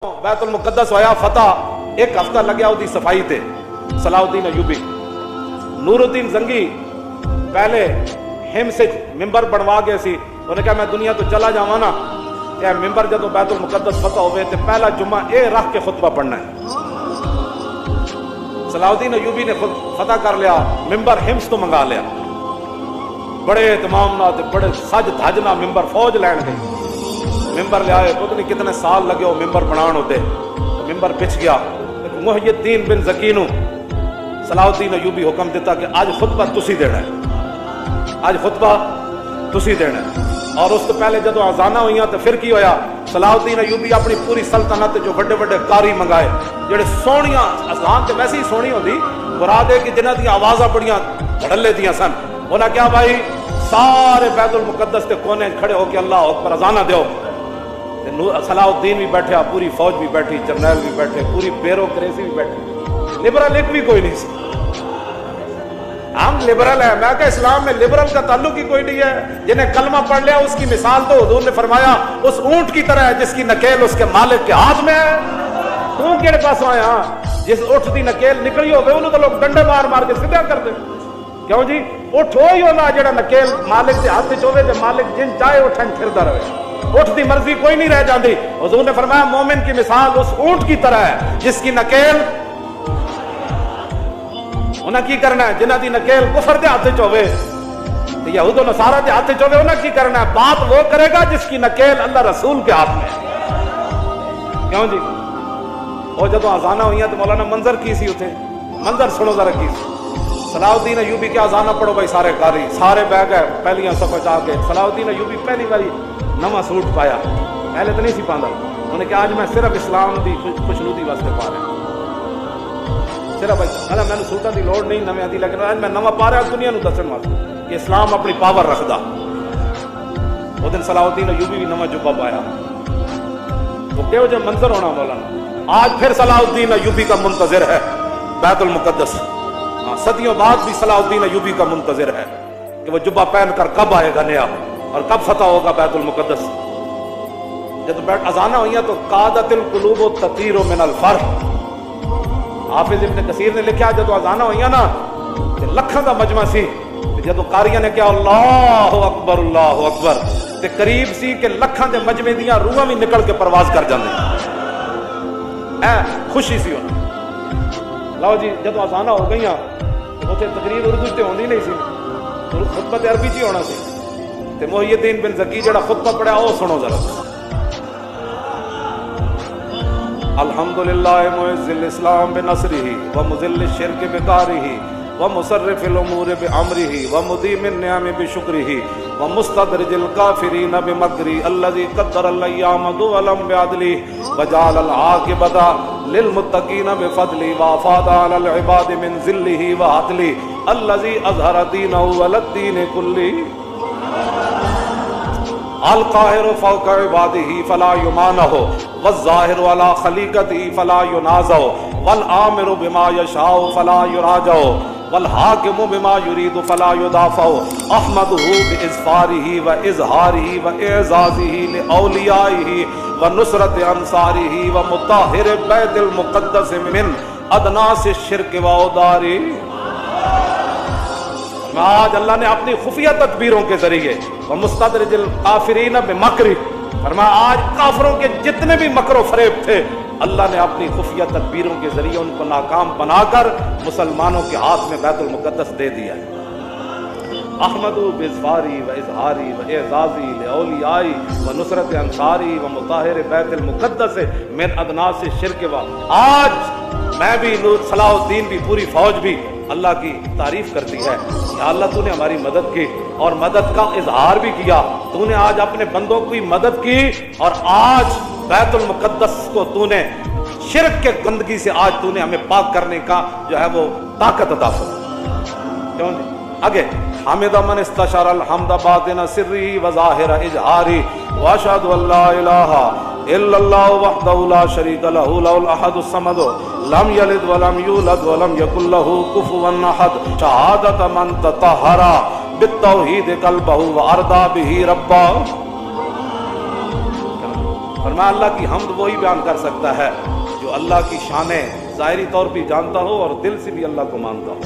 بیت المقدس ہویا فتح، ایک ہفتہ لگیا وہ صفائی تے صلاح الدین ایوبی۔ نور الدین زنگی پہلے ہم سے ممبر بنوا گئے سی، انہوں نے کہا میں دنیا تو چلا جاواں نا، کہ ممبر جدو بیت المقدس فتح ہوئے تو پہلا جمعہ اے رکھ کے خطبہ پڑھنا ہے۔ صلاح الدین ایوبی نے خود فتح کر لیا، ممبر ہمس تو منگا لیا، بڑے اہتمام نہ بڑے سج دھجنا ممبر فوج لین گئی، ممبر لے آئے، پتہ نہیں کتنے سال لگے وہ ممبر بنان ہوتے، ممبر بچ گیا۔ محی الدین بن زکی نو صلاح الدین ایوبی حکم دیتا کہ آج خطبہ تسی دینا ہے، آج خطبہ تسی دینا ہے۔ اور اس تو پہلے جدو آزانہ ہوئیاں تو پھر کی ہویا، صلاح الدین ایوبی اپنی پوری سلطنت جو بڑے بڑے قاری منگائے، جڑے سونیاں اذان تے ویسے ہی سونی ہوندی، مراد ہے کہ جنہاں دی آوازاں بڑیاں دھڑلے دیاں سن، انہاں کیا بھائی سارے بیت المقدس کے کونے کھڑے ہو کے اللہ اکبر اذانہ دیو۔ صلاح الدین بھی بیٹھا، پوری فوج بھی بیٹھی، جرنیل بھی بیٹھے، پوری بیوروکریسی بھی بیٹھی، لبرل ایک بھی کوئی نہیں سی۔ ہم لبرل ہیں، میں کہ اسلام میں لبرل کا تعلق ہی کوئی نہیں ہے۔ جنہیں کلمہ پڑھ لیا اس کی مثال تو حضور نے فرمایا اس اونٹ کی طرح ہے جس کی نکیل اس کے مالک کے ہاتھ میں ہے۔ تو کیڑے پاس آیا، جس اٹھ دی نکیل نکلی ہوگی انہوں تو لوگ ڈنڈے مار مار کے سیدھا کر دیں۔ کیوں جی اٹھ ہوئی ہونا جڑا نکیل مالک کے ہاتھ چوے تے مالک جن چاہے اٹھن پھردا رہے، اٹھ دی مرضی کوئی نہیں رہ جاندی۔ حضور نے فرمایا مومن کی مثال اس اونٹ کی طرح ہے جس کی نکیل، انہاں کی کرنا ہے جنہاں دی نکیل کفر دے ہاتھ چوے تے یہود و نصارہ دے ہاتھ چوے، انہاں کی کرنا ہے بات وہ کرے گا جس کی نکیل اللہ رسول کے ہاتھ میں ہے۔ کیوں جی وہ جدو آزانہ ہوئی ہیں تو مولانا منظر کی سی اتھے، منظر سنو ذرا کی سی۔ صلاح الدین ایوبی کے آزانہ پڑھو بھائی، سارے قاری سارے بہ گئے پہلیاں صفحہ جا کے۔ صلاح الدین ایوبی پہلی باری نواں سوٹ پایا، پہلے تو نہیں سی پاندا، انہوں نے کہا آج میں صرف اسلام دی خوشنودی واسطے پا رہا ہوں، صرف میں نے سوٹاں دی لوڑ نہیں نویں دی، لیکن آج میں نواں پا رہا دنیا نو دسن واسطے کہ اسلام اپنی پاور رکھدا۔ وہ دن صلاح الدین ایوبی بھی نواں جبہ پایا، وہ کہو جو منظر ہونا مولانا۔ آج پھر صلاح الدین ایوبی کا منتظر ہے بیت المقدس، صدیوں بعد بھی صلاح الدین ایوبی کا منتظر ہے کہ وہ جبہ پہن کر کب آئے گا نیا اور کب فتح ہوگا بیت المقدس۔ جب اذانہ ہوئیاں تو قادت القلوب تطیر من الفرح، حافظ ابن کثیر نے لکھا جب اذانہ ہوئیاں نا کہ لکھاں دا مجمع سی، جب قاریاں نے کہا اللہ اکبر اللہ اکبر تے قریب سی کہ لکھاں دے مجمع دیاں روحاں بھی نکل کے پرواز کر جاندے، اے خوشی سی ہونا۔ لو جی جب اذانہ ہو گئیاں اتنے تقریر اردو تے ہوندی نہیں سی، خطبہ تے عربی چ ہونا سی، تے محی الدین بن زکی جڑا خطبہ پڑھا وہ سنو ذرا۔ الحمدللہ معز الاسلام بنصرہ ومذل الشرک بقہرہ ومصرف الامور بامرہ ومدیم النعم بشکرہ ومستدرج الکافرین بمکرہ الذی قدر الایام دولا بعدلہ وجعل العاقبۃ للمتقین بفضلہ وافاض علی العباد من ذلہ وعدلہ الذی اظہر دینہ علی الدین کلہ القاہر فوق عبادہ فلا یمانہ والظاہر علی خلیقتہ فلا ینازع والآمر بما یشاء فلا یراجع والحاکم بما یرید فلا یدافع احمدہ باظفارہ واظہارہ واعزازہ لاولیائہ ونصرت انصارہ ومطہر بیت المقدس من ادناس الشرک واودارہ۔ آج اللہ نے اپنی خفیہ تدبیروں کے ذریعے ومستدرج الکافرین بمکرہ، فرمایا آج کافروں کے جتنے بھی مکر و فریب تھے اللہ نے اپنی خفیہ تدبیروں کے ذریعے ان کو ناکام بنا کر مسلمانوں کے ہاتھ میں بیت المقدس دے دیا ہے۔ احمد باظفاری و اظہاری و اعزازی لاولیائی و نصرت انصاری و مطہر بیت المقدس من ادناس الشرک و۔ آج میں بھی صلاح الدین بھی پوری فوج بھی اللہ کی تعریف کرتی ہے، یا اللہ تو نے ہماری مدد کی اور مدد کا اظہار بھی کیا، تو نے آج اپنے بندوں کی مدد کی اور آج بیت المقدس کو تو نے شرک کے گندگی سے آج تو نے ہمیں پاک کرنے کا جو ہے وہ طاقت عطا فرمائی۔ کیوں جی آگے حامد من استشار الحمد باطن سری و ظاہر اجہاری واشہد ان لا الہ الا اللہ وحدہ لا شریک لہ لہ الاحد الصمد لم یلد ولم یولد ولم یکن لہ کفوا احد شہادت من تطہر بالتوحید قلبہ وارضى بہ ربہ۔ فرمایا اللہ کی حمد وہی بیان کر سکتا ہے جو اللہ کی شانیں ظاہری طور پہ جانتا ہو اور دل سے بھی اللہ کو مانتا ہو۔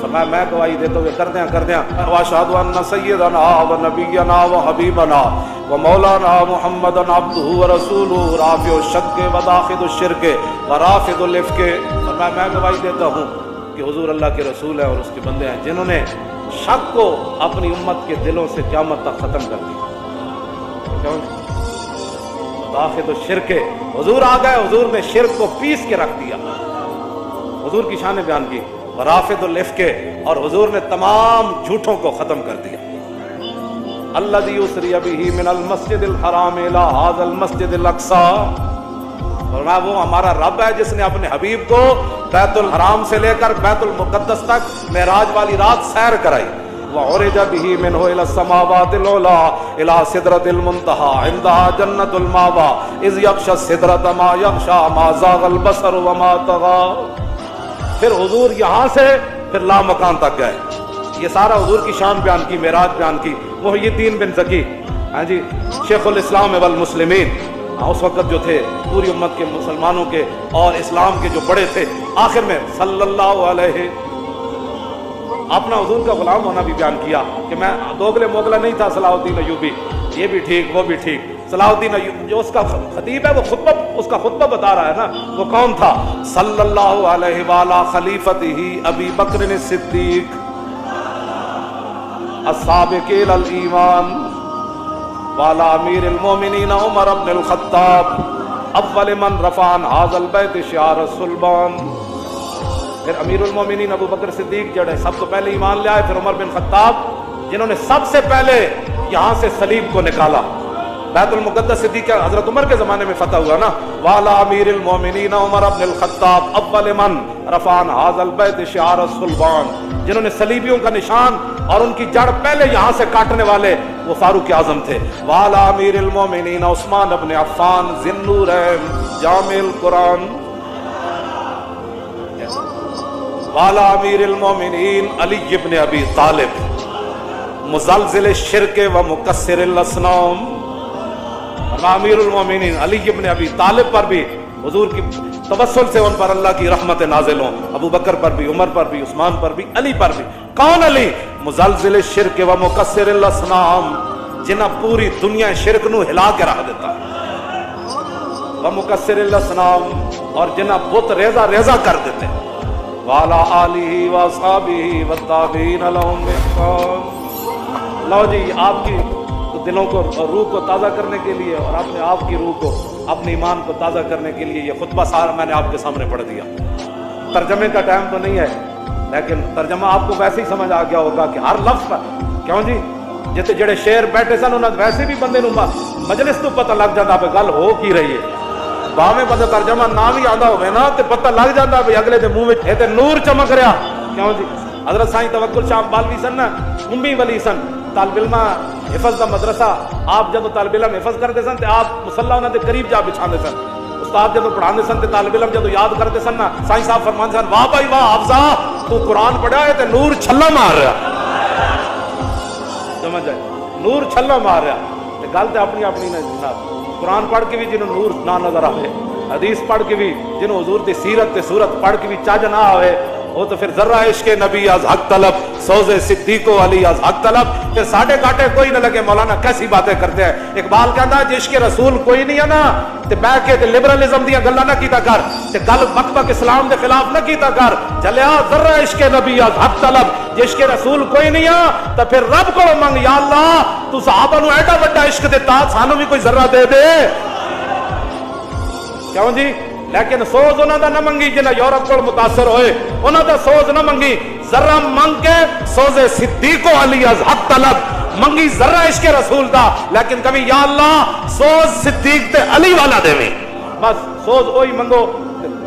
فرمایا میں گواہی دیتا ہوں کر دیں واشهد ان سیدنا و نبینا و حبیبنا و مولانا محمدا عبدہ و رسولہ رافع الشک و داخل الشرک و رافع الافک۔ فرمایا میں گواہی دیتا ہوں کہ حضور اللہ کے رسول ہیں اور اس کے بندے ہیں جنہوں نے شک کو اپنی امت کے دلوں سے قیامت تک ختم کر دیا۔ کیوں؟ داخل الشرک، حضور آ گئے، حضور نے شرک کو پیس کے رکھ دیا، حضور کی شان بیان کی، رافض الافک، اور حضور نے تمام جھوٹوں کو ختم کر دیا۔ الذی اسری بہ من المسجد الحرام الی ھذا المسجد الاقصی، فرمایا وہ ہمارا رب ہے جس نے اپنے حبیب کو بیت الحرام سے لے کر بیت المقدس تک معراج والی رات سیر کرائی۔ وعرج به منه الى السماوات العلى الى سدرة المنتهى عندها جنة المأوى اذ يغشى السدرة ما يغشى ما زاغ البصر وما طغى۔ پھر حضور یہاں سے پھر لامکان تک گئے۔ یہ سارا حضور کی شان بیان کی، معراج بیان کی۔ محی الدین بن زکی، ہاں جی، شیخ الاسلام والمسلمین، اس وقت جو تھے پوری امت کے مسلمانوں کے اور اسلام کے جو بڑے تھے، آخر میں صلی اللہ علیہ اپنا حضور کا غلام ہونا بھی بیان کیا کہ میں دوگلے موگلا نہیں تھا صلاح الدین ایوبی، یہ بھی ٹھیک وہ بھی ٹھیک۔ صلاح الدین ایوبی جو اس کا خطیب ہے، وہ اس کا خطبہ بتا رہا ہے نا، وہ کون تھا؟ صلی اللہ علیہ وآلہ خلیفتہ ابی بکر الصدیق السابق الی الایمان وعلی امیر المومنین عمر بن الخطاب اول من رفع عن ھذا البیت شعار الصلبان۔ پھر امیر المومنین ابو بکر صدیق جڑے سب سے پہلے ایمان لے آئے، پھر عمر بن خطاب جنہوں نے سب سے پہلے یہاں سے صلیب کو نکالا۔ بیت المقدس صدیق حضرت عمر کے زمانے میں فتح ہوا نا، والا امیر المومنین عمر بن الخطاب اول من رفع عن ھذا البیت شعار الصلبان، جنہوں نے صلیبیوں کا نشان اور ان کی جڑ پہلے یہاں سے کاٹنے والے وہ فاروق اعظم تھے۔ والا امیر المومنین عثمان بن عفان ذی النورین جامع القرآن، والا امیر المومنین علی بن ابی طالب مزلزل الشرک و مکسر الاصنام۔ امیر المومنین علی بن ابی طالب پر بھی حضور کی توسل سے ان پر اللہ کی رحمت نازل ہوں، ابو بکر پر بھی، عمر پر بھی، عثمان پر بھی، علی پر بھی۔ کون علی؟ مزلزل الشرک و مکسر الاصنام، جنہ پوری دنیا شرک نو ہلا کے رکھ دیتا و مکسر الاصنام، اور جنہ بت ریزہ ریزہ کر دیتے۔ وعلی آلہ واصحابہ والتابعین لہم بإحسان۔ لو جی آپ کی دلوں کو اور روح کو تازہ کرنے کے لیے اور اپنے آپ کی روح کو، اپنے ایمان کو تازہ کرنے کے لیے یہ خطبہ سارا میں نے آپ کے سامنے پڑھ دیا۔ ترجمے کا ٹائم تو نہیں ہے، لیکن ترجمہ آپ کو ویسے ہی سمجھ آ گیا ہوگا کہ ہر لفظ پر، کیوں جی جتنے جڑے شعر بیٹھے سن انہوں ویسے بھی بندے نوں مجلس تو پتہ لگ جاتا پہ گل ہو کی رہی ہے۔ باویں بندے ترجمہ نہ بھی آندا ہوئے نا تے پتہ لگ جاتا بھی اگلے دے منہ وچ تے نور چمک رہا۔ کیوں جی حضرت سائیں توکل شاہ بالوی سن نا، امی ولی سن، طالب علم حفظ دا مدرسہ، آپ جب طالب علم حفظ کرتے سن تے آپ مصلی انہاں دے قریب جا بچھاندے سن، استاد جب پڑھاندے سن تے طالب علم جب یاد کرتے سن نا، سائیں صاحب فرماندے سن واہ بھائی واہ حافظہ تو قرآن پڑھا ہے تے نور چھلا مار رہا، سمجھ آئے، نور چھلا مار رہا۔ تے گل تے اپنی اپنی نے جناب، قرآن پڑھ کے بھی جنہوں نور نہ نظر آئے، حدیث پڑھ کے بھی جنہوں حضور دی سیرت تے صورت پڑھ کے بھی چج نہ آئے، وہ تو پھر ذرہ عشق نبی از حق طلب، سوز صدیق و علی از حق طلب، پھر ساڑھے کاٹے کوئی نہ لگے مولانا کیسی باتیں کرتے ہیں۔ اقبال کہتا ہے عشق رسول کوئی نہیں ہے نا تے بہ کے تے لبرلزم دیا گلاں نہ کیتا کر تے گل بک بک اسلام دے خلاف نہ کیتا کر، چلیا ذرہ عشق نبی از حق طلب، عشق رسول کوئی نہیں ہے تو پھر رب کو منگ یا اللہ تو صحابہ نو ایڈا بڑا عشق دیتا سانو بھی کوئی ذرہ دے دے۔ کیوں جی لیکن سوز انہوں دا نہ منگی جنہ یورپ کو متاثر ہوئے، انہوں دا سوز نہ منگی، ذرہ منگ کے سوز صدیق و علی از حق طلب منگی، ذرہ عشق رسول دا، لیکن کبھی یا اللہ سوز صدیق تے علی والا دے میں، بس سوز وہی منگو۔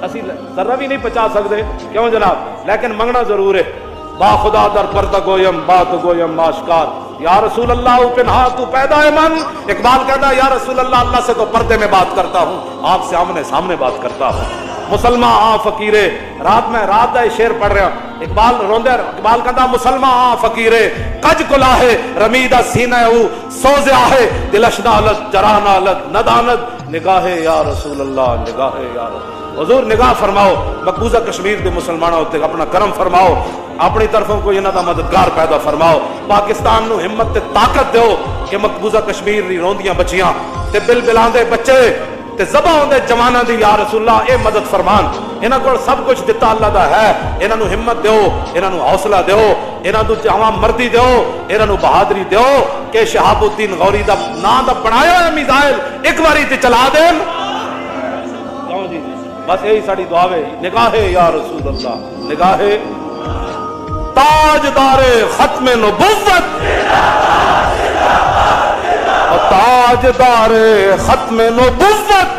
اسی ذرہ بھی نہیں پچا سکتے، کیوں جناب، لیکن منگنا ضرور ہے۔ با خدا در پردہ گویم بات گویم آشکار، یا رسول اللہ پنہا تو پیدا ہے من، اقبال کہتا ہے یا رسول اللہ اللہ سے تو پردے میں بات کرتا ہوں، آپ سے آمنے سامنے بات کرتا ہوں۔ مسلمان ہاں فقیرے. رات دا شعر پڑھ رہا اقبال روندے. اقبال کہندا مسلمان ہاں فقیرے کج کلا ہے رمیدہ سینہ او سوزیا ہے دلش نالت جرا نالت ندانت نگاہ یا رسول اللہ نگاہ یا رسول. حضور نگاہ فرماؤ مقبوضہ کشمیر دے مسلمانوں تے اپنا کرم فرماؤ, اپنی طرفوں کوئی انہاں دا مددگار پیدا فرماؤ. پاکستان نو ہمت تے طاقت دیو کہ مقبوضہ کشمیر دی روندیاں بچیاں تے بلبلاندے بچے تے ذبح ہوندے جواناں دی یا رسول اللہ اے مدد فرمان. انہاں کول سب کچھ دتا اللہ دا ہے, انہاں نو ہمت دیو, انہاں نو حوصلہ دیو, انہاں نو جواں مردی دیو, انہاں نو بہادری دیو کہ شہاب الدین غوری دا نام دا بنایا ہویا میزائل ایک واری تے چلا دین. کیوں جی بس یہی ساری دعا ہے. نگاہ یا رسول اللہ نگاہ تاجدار ختم نبوت تاجدار ختم نبوت